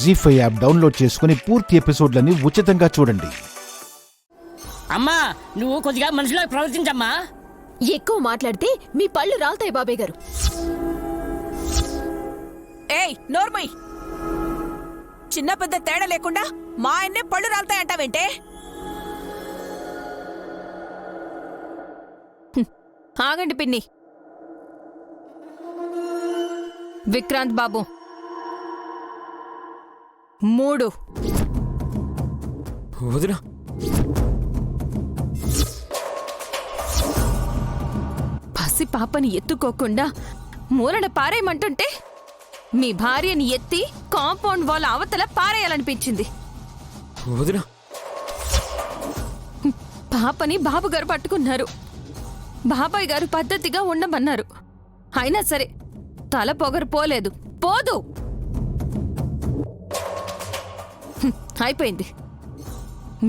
జీ5 app download చేసుకుని పూర్తి ఎపిసోడ్లని ఉచితంగా చూడండి. అమ్మా నువ్వు కొద్దిగా మనుషులో ప్రవర్తించమ్మా. ఎక్కువ మాట్లాడితే మీ పళ్ళు రాలుతాయి బాబాయ్ గారు. ఏయ్ నోర్మయ్, చిన్న పెద్ద తేడా లేకుండా మా ఆయన్నే పళ్ళు రాలుతాయంటావేంటే? ఆగండి పిన్ని. విక్రాంత్ బాబు 3 వదినా, పసి పాపని ఎత్తుకోకుండా మూలన పారేయమంటుంటే మీ భార్యని ఎత్తి కాంపౌండ్ వాల్ అవతల పారేయాలనిపించింది. వదినా, పాపని బాబుగారు పట్టుకున్నారు. బాబాయ్ గారు పద్ధతిగా ఉండమన్నారు. అయినా సరే తల పొగరు పోలేదు, పోదు. అయిపోయింది.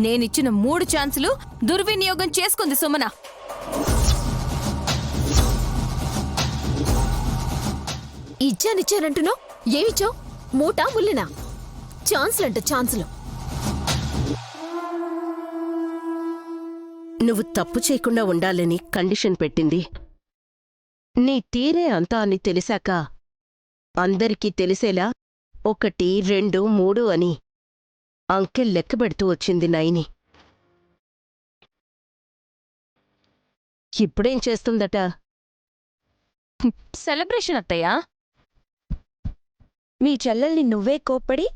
నేనిచ్చిన 3 ఛాన్సులు దుర్వినియోగం చేసుకుంది సుమన. ఇచ్చానిచ్చానంటున్నావు, ఏమిచ్చావు? మూటా ముల్లినా? ఛాన్సులంట ఛాన్సులు. నువ్వు తప్పు చేయకుండా ఉండాలని కండిషన్ పెట్టింది. నీ తీరే అంతా అని తెలిసాక అందరికీ తెలిసేలా 1, 2, 3 అని అంకెల్ లెక్కబెడుతూ వచ్చింది నైని. ఇప్పుడేం చేస్తుందట? సెలబ్రేషన్ అత్తయ్యా. మీ చెల్లెల్ని నువ్వే కోప్పడి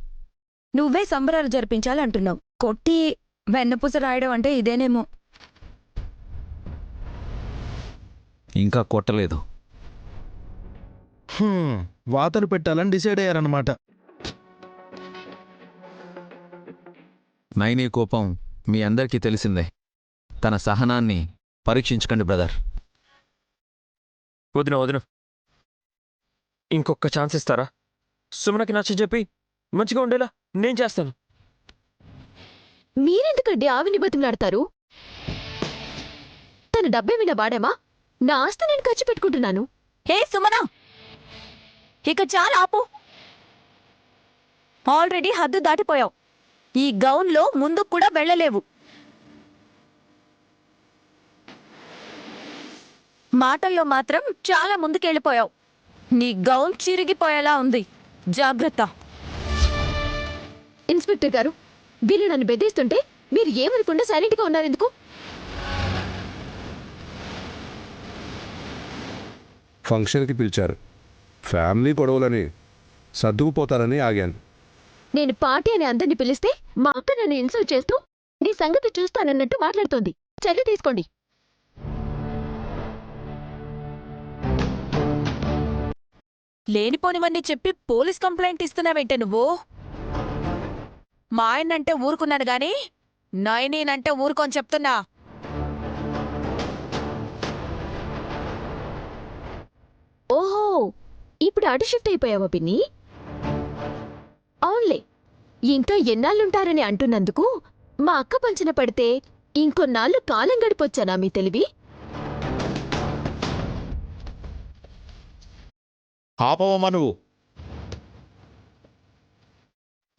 నువ్వే సంబరాలు జరిపించాలంటున్నావు. కొట్టి వెన్నపూస రాయడం అంటే ఇదేనేమో. ఇంకా కొట్టలేదు. వాతలు పెట్టాలని డిసైడ్ అయ్యారన్నమాట. నైనీ కోపం మీ అందరికీ తెలిసిందే. తన సహనాన్ని పరీక్షించకండి బ్రదర్. వదినా, వదినా, ఇంకొక ఛాన్స్ ఇస్తారా? సుమనకి నచ్చ చెప్పి మంచిగా ఉండేలా నేను చేస్తాను. మీరెందుకండి ఆవిని బతిమలాడతారు? తన డబ్బేమైనా వాడామా? నా ఆస్తి నేను ఖర్చు పెట్టుకుంటున్నాను. హే సుమనా, ఇక చాలా ఆపు. ఆల్రెడీ హద్దు దాటిపోయావు. ఈ గౌన్లో ముందుకు కూడా వెళ్ళలేవు. మాటల్లో మాత్రం చాలా ముందుకెళ్ళిపోయావు. నీ గౌన్ చిరిగిపోయేలా ఉంది. జాగ్రత్త. ఇన్స్పెక్టర్ గారు, వీళ్ళు నన్ను బెదిరిస్తుంటే మీరు ఏమనుకుండా సైలెంట్గా ఉన్నారెందుకు? ఫంక్షన్కి పిలిచారు. ఫ్యామిలీ గొడవలని సర్దుకుపోతారని ఆగాను. నేను పార్టీ అని అందరిని పిలిస్తే మా అక్క నన్ను ఇన్సల్ట్ చేస్తూ నీ సంగతి చూస్తానన్నట్టు మాట్లాడుతోంది. చర్య తీసుకోండి. లేనిపోనివన్నీ చెప్పి పోలీస్ కంప్లైంట్ ఇస్తున్నావేంటే నువ్వు? మా ఆయనంటే ఊరుకున్నాను గాని నైనేనంటే ఊరుకొని చెప్తున్నా. ఓహో, ఇప్పుడు అటు షిఫ్ట్ అయిపోయావా పిన్ని? అవునులే, ఇంకా ఎన్నాళ్ళుంటారని అంటున్నందుకు మా అక్క పంచన పడితే ఇంకొన్నాళ్ళు కాలం గడిపొచ్చానా మీ తెలివి? ఆపవమ్మా నువ్వు.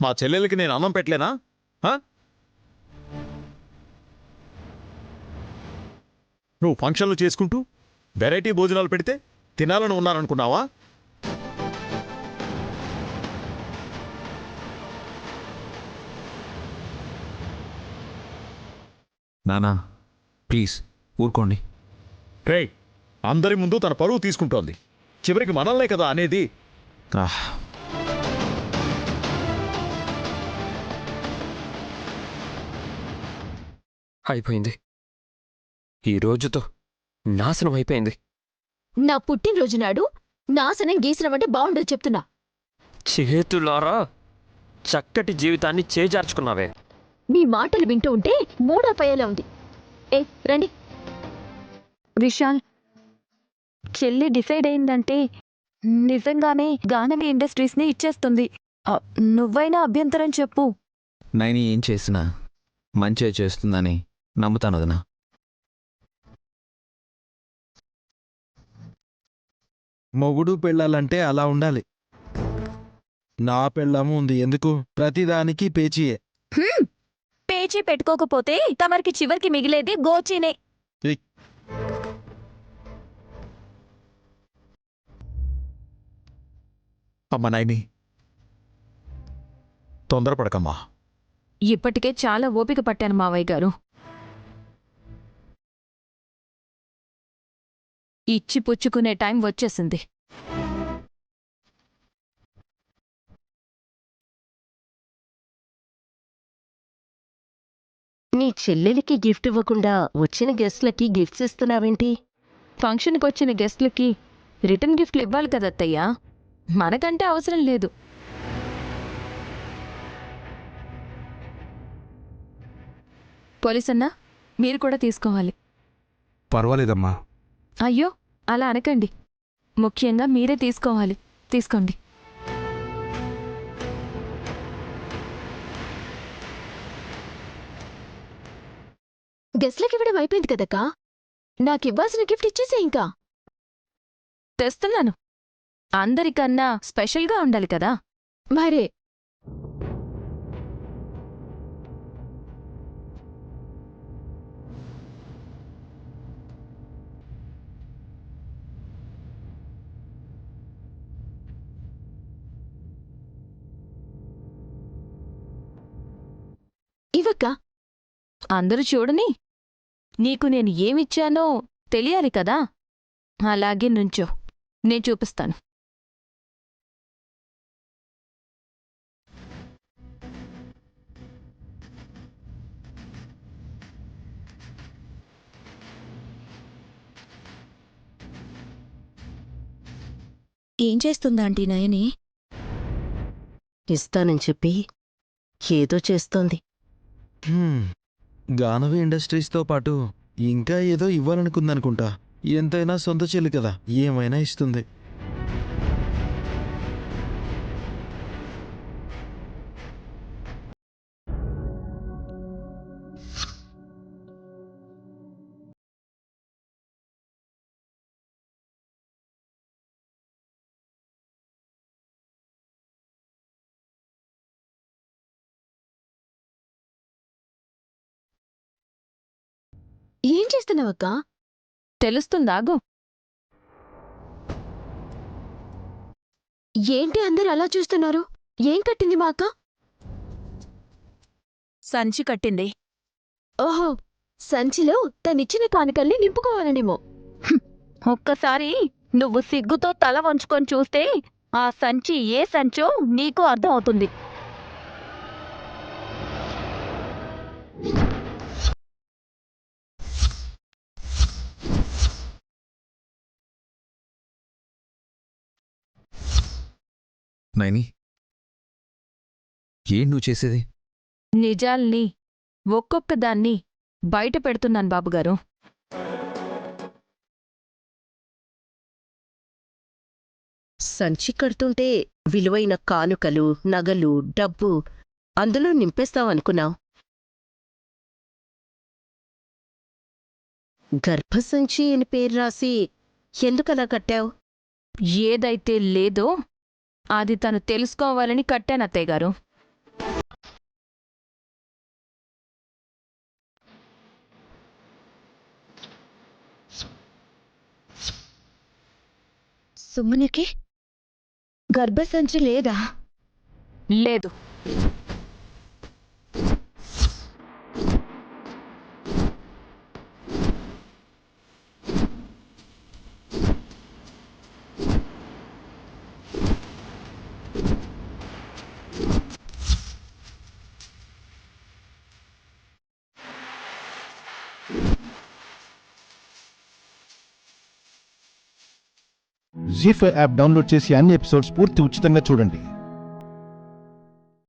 మా చెల్లెలకి నేను అన్నం పెట్టలేనా? నువ్వు ఫంక్షన్లు చేసుకుంటూ వెరైటీ భోజనాలు పెడితే తినాలని ఉన్నాననుకున్నావా? నానా ప్లీజ్ ఊరుకోండి. రేయ్, అందరి ముందు తన పరువు తీసుకుంటోంది. చివరికి మనల్నే కదా అనేది. అయిపోయింది. ఈ రోజుతో నాశనం అయిపోయింది. నా పుట్టినరోజు నాడు నాశనం గీసనం అంటే బాగుండదు చెప్తున్నా. చేతులారా చక్కటి జీవితాన్ని చేజార్చుకున్నావే. మీ మాటలు వింటూ ఉంటే మూడోపయ్యేలా ఉంది. రండి. విశాల్, చెల్లి డిసైడ్ అయిందంటే నిజంగానే గానవి ఇండస్ట్రీస్ని ఇచ్చేస్తుంది. నువ్వైనా అభ్యంతరం చెప్పు. నైని ఏం చేసినా మంచే చేస్తుందని నమ్ముతాను వదినా. మొగుడు పెళ్ళాలంటే అలా ఉండాలి. నా పెళ్ళాము ఉంది ఎందుకు ప్రతిదానికి పేచీయే. పేచీ పెట్టుకోకపోతే తమరికి చివరికి మిగిలేది గోచీనే. అమ్మ నాయని తొందరపడకమ్మా. ఇప్పటికే చాలా ఓపిక పట్టాను మావయ్య గారు. ఇచ్చి పుచ్చుకునే టైం వచ్చేసింది. నీ చెల్లెలికి గిఫ్ట్ ఇవ్వకుండా వచ్చిన గెస్ట్లకి గిఫ్ట్స్ ఇస్తున్నావేంటి? ఫంక్షన్కి వచ్చిన గెస్ట్లకి రిటర్న్ గిఫ్ట్లు ఇవ్వాలి కదా అత్తయ్య, మనకంటే అవసరం లేదు. పోలీసన్నా, మీరు కూడా తీసుకోవాలి. పర్వాలేదమ్మా. అయ్యో అలా అనకండి, ముఖ్యంగా మీరే తీసుకోవాలి. తీసుకోండి. గెస్ట్లకి ఇవ్వడం అయిపోయింది కదక్కా, నాకు ఇవ్వాల్సిన గిఫ్ట్ ఇచ్చేసే ఇంకా. తెస్తున్నాను. అందరికన్నా స్పెషల్గా ఉండాలి కదా. మరే ఇవక్క. అందరూ చూడని, నీకు నేను ఏమిచ్చానో తెలియాలి కదా. అలాగే నుంచో, నేను చూపిస్తాను. ఏం చేస్తుందా ఆంటీ నయని? ఇస్తానని చెప్పి ఏదో చేస్తోంది. గానవి ఇండస్ట్రీస్తో పాటు ఇంకా ఏదో ఇవ్వాలనుకుందనుకుంటా. ఎంతైనా సొంత చెల్లి కదా, ఏమైనా ఇస్తుంది. ఏం చేస్తున్నావక్క? తెలుస్తుందాగు. ఏంటి అందరు అలా చూస్తున్నారు? ఏం కట్టింది మా అక్క? సంచి కట్టింది. ఓహో, సంచిలో తనిచ్చిన కానుకల్ని నింపుకోవాలనేమో. ఒక్కసారి నువ్వు సిగ్గుతో తల వంచుకొని చూస్తే ఆ సంచి ఏ సంచో నీకు అర్థం అవుతుంది. నైని, ఏం నువ్వు చేసేది? నిజాల్ని ఒక్కొక్కదాన్ని బయట పెడుతున్నాను బాబుగారు. సంచి కడుతుంటే విలువైన కానుకలు, నగలు, డబ్బు అందులో నింపేస్తావనుకున్నావు. గర్భసంచి అని పేరు రాసి ఎందుకలా కట్టావు? ఏదైతే లేదో అది తను తెలుసుకోవాలని కట్టాను అత్తయ్య గారు. సుమనికి గర్భసంచి లేదా? లేదు. జీ5 యాప్ డౌన్లోడ్ చేసి అన్ని ఎపిసోడ్స్ పూర్తి ఉచితంగా చూడండి.